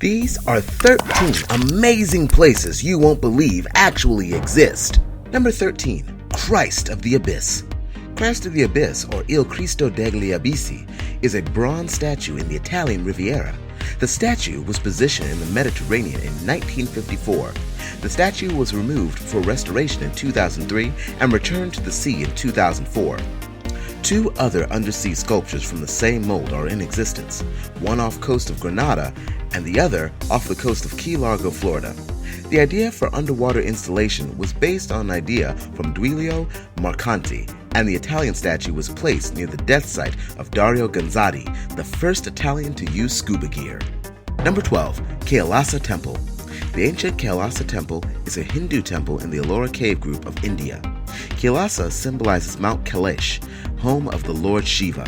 These are 13 amazing places you won't believe actually exist. Number 13. Christ of the Abyss. Christ of the Abyss, or Il Cristo degli Abissi, is a bronze statue in the Italian Riviera. The statue was positioned in the Mediterranean in 1954. The statue was removed for restoration in 2003 and returned to the sea in 2004. Two other undersea sculptures from the same mold are in existence, one off coast of Grenada and the other off the coast of Key Largo, Florida. The idea for underwater installation was based on an idea from Duilio Marcanti, and the Italian statue was placed near the death site of Dario Gonzatti, the first Italian to use scuba gear. Number 12. Kailasa Temple. The ancient Kailasa Temple is a Hindu temple in the Ellora cave group of India. Kailasa symbolizes Mount Kailash, home of the Lord Shiva.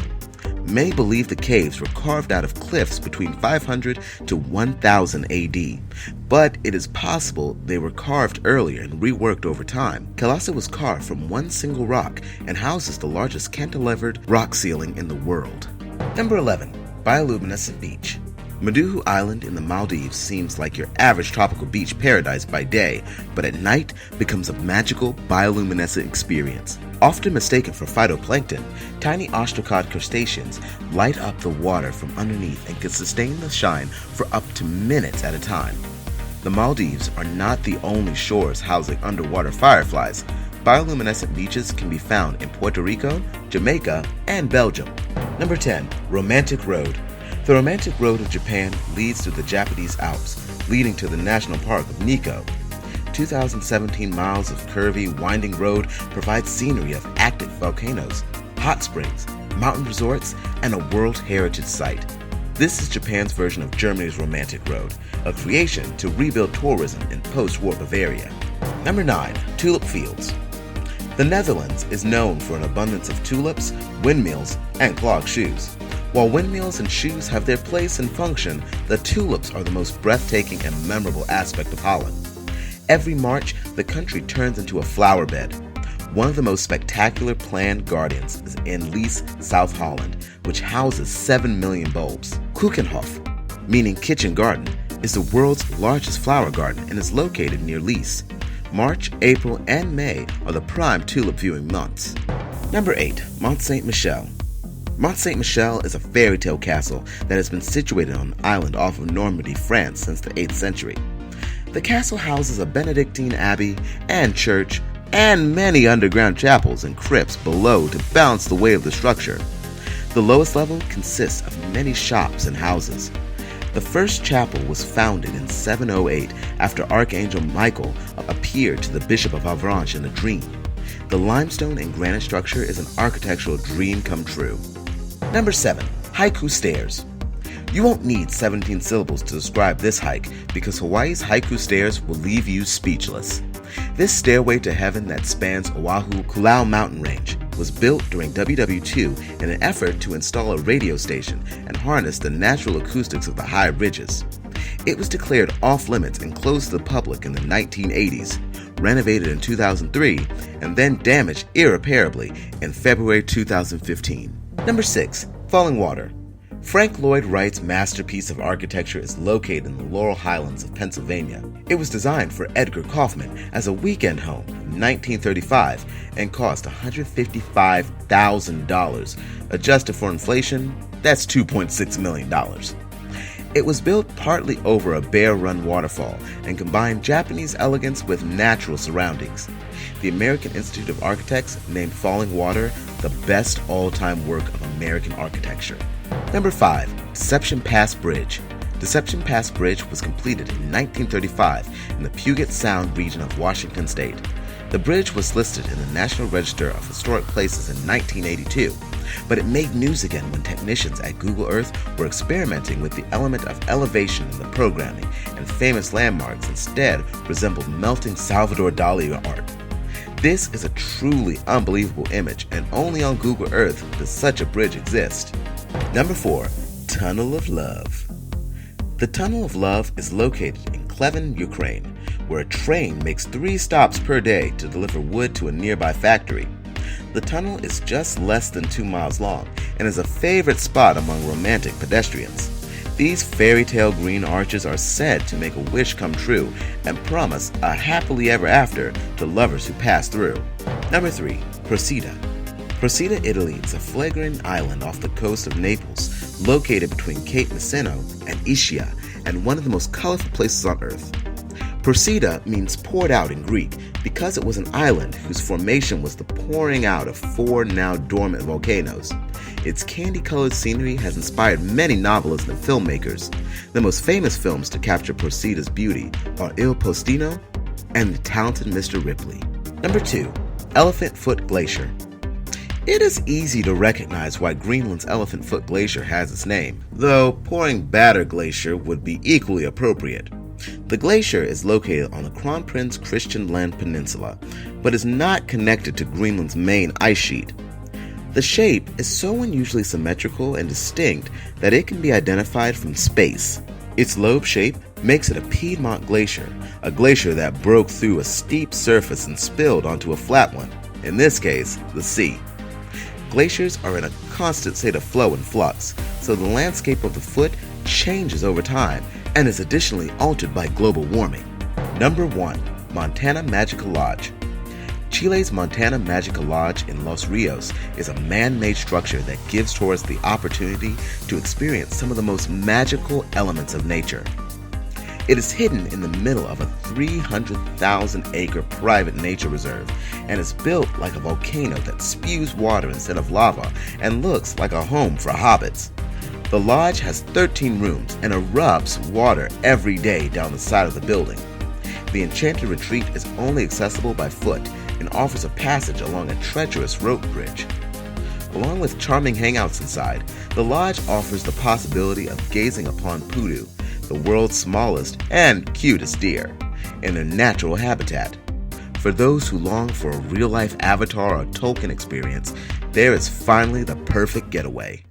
Many believe the caves were carved out of cliffs between 500 to 1000 AD, but it is possible they were carved earlier and reworked over time. Kailasa was carved from one single rock and houses the largest cantilevered rock ceiling in the world. Number 11. Bioluminescent Beach. Maduhu Island in the Maldives seems like your average tropical beach paradise by day, but at night becomes a magical bioluminescent experience. Often mistaken for phytoplankton, tiny ostracod crustaceans light up the water from underneath and can sustain the shine for up to minutes at a time. The Maldives are not the only shores housing underwater fireflies. Bioluminescent beaches can be found in Puerto Rico, Jamaica, and Belgium. Number 10. Romantic Road. The Romantic Road of Japan leads to the Japanese Alps, leading to the National Park of Nikko. 2017 miles of curvy, winding road provides scenery of active volcanoes, hot springs, mountain resorts, and a World Heritage Site. This is Japan's version of Germany's Romantic Road, a creation to rebuild tourism in post-war Bavaria. Number 9. Tulip Fields. The Netherlands is known for an abundance of tulips, windmills, and clog shoes. While windmills and shoes have their place and function, the tulips are the most breathtaking and memorable aspect of Holland. Every March, the country turns into a flower bed. One of the most spectacular planned gardens is in Lees, South Holland, which houses 7 million bulbs. Keukenhof, meaning kitchen garden, is the world's largest flower garden and is located near Lees. March, April, and May are the prime tulip viewing months. Number 8. Mont Saint-Michel. Mont Saint-Michel is a fairy tale castle that has been situated on an island off of Normandy, France since the 8th century. The castle houses a Benedictine abbey and church and many underground chapels and crypts below to balance the weight of the structure. The lowest level consists of many shops and houses. The first chapel was founded in 708 after Archangel Michael appeared to the Bishop of Avranches in a dream. The limestone and granite structure is an architectural dream come true. Number 7. Haiku Stairs. You won't need 17 syllables to describe this hike because Hawaii's Haiku Stairs will leave you speechless. This stairway to heaven that spans Oahu Kulau mountain range was built during WW2 in an effort to install a radio station and harness the natural acoustics of the high ridges. It was declared off-limits and closed to the public in the 1980s, renovated in 2003, and then damaged irreparably in February 2015. Number 6. Falling Water. Frank Lloyd Wright's masterpiece of architecture is located in the Laurel Highlands of Pennsylvania. It was designed for Edgar Kaufman as a weekend home in 1935 and cost $155,000. Adjusted for inflation, that's $2.6 million. It was built partly over a Bear Run waterfall and combined Japanese elegance with natural surroundings. The American Institute of Architects named Falling Water the best all-time work of American architecture. Number 5. Deception Pass Bridge. Deception Pass Bridge was completed in 1935 in the Puget Sound region of Washington State. The bridge was listed in the National Register of Historic Places in 1982, but it made news again when technicians at Google Earth were experimenting with the element of elevation in the programming, and famous landmarks instead resembled melting Salvador Dali art. This is a truly unbelievable image, and only on Google Earth does such a bridge exist. Number 4. Tunnel of Love. The Tunnel of Love is located in Klevin, Ukraine, where a train makes 3 stops per day to deliver wood to a nearby factory. The tunnel is just less than 2 miles long and is a favorite spot among romantic pedestrians. These fairy tale green arches are said to make a wish come true and promise a happily ever after to lovers who pass through. Number 3. Procida. Procida, Italy is a flagrant island off the coast of Naples, located between Cape Messino and Ischia, and one of the most colorful places on earth. Procida means poured out in Greek because it was an island whose formation was the pouring out of 4 now dormant volcanoes. Its candy-colored scenery has inspired many novelists and filmmakers. The most famous films to capture Procida's beauty are Il Postino and The Talented Mr. Ripley. Number 2. Elephant Foot Glacier. It is easy to recognize why Greenland's Elephant Foot Glacier has its name, though pouring batter glacier would be equally appropriate. The glacier is located on the Kronprins Christian Land Peninsula, but is not connected to Greenland's main ice sheet. The shape is so unusually symmetrical and distinct that it can be identified from space. Its lobe shape makes it a Piedmont glacier, a glacier that broke through a steep surface and spilled onto a flat one, in this case, the sea. Glaciers are in a constant state of flow and flux, so the landscape of the foot changes over time and is additionally altered by global warming. Number 1. Montana Magica Lodge. Chile's Montana Magica Lodge in Los Rios is a man-made structure that gives tourists the opportunity to experience some of the most magical elements of nature. It is hidden in the middle of a 300,000-acre private nature reserve and is built like a volcano that spews water instead of lava and looks like a home for hobbits. The lodge has 13 rooms and erupts water every day down the side of the building. The enchanted retreat is only accessible by foot and offers a passage along a treacherous rope bridge. Along with charming hangouts inside, the lodge offers the possibility of gazing upon Pudu, the world's smallest and cutest deer, in their natural habitat. For those who long for a real-life Avatar or Tolkien experience, there is finally the perfect getaway.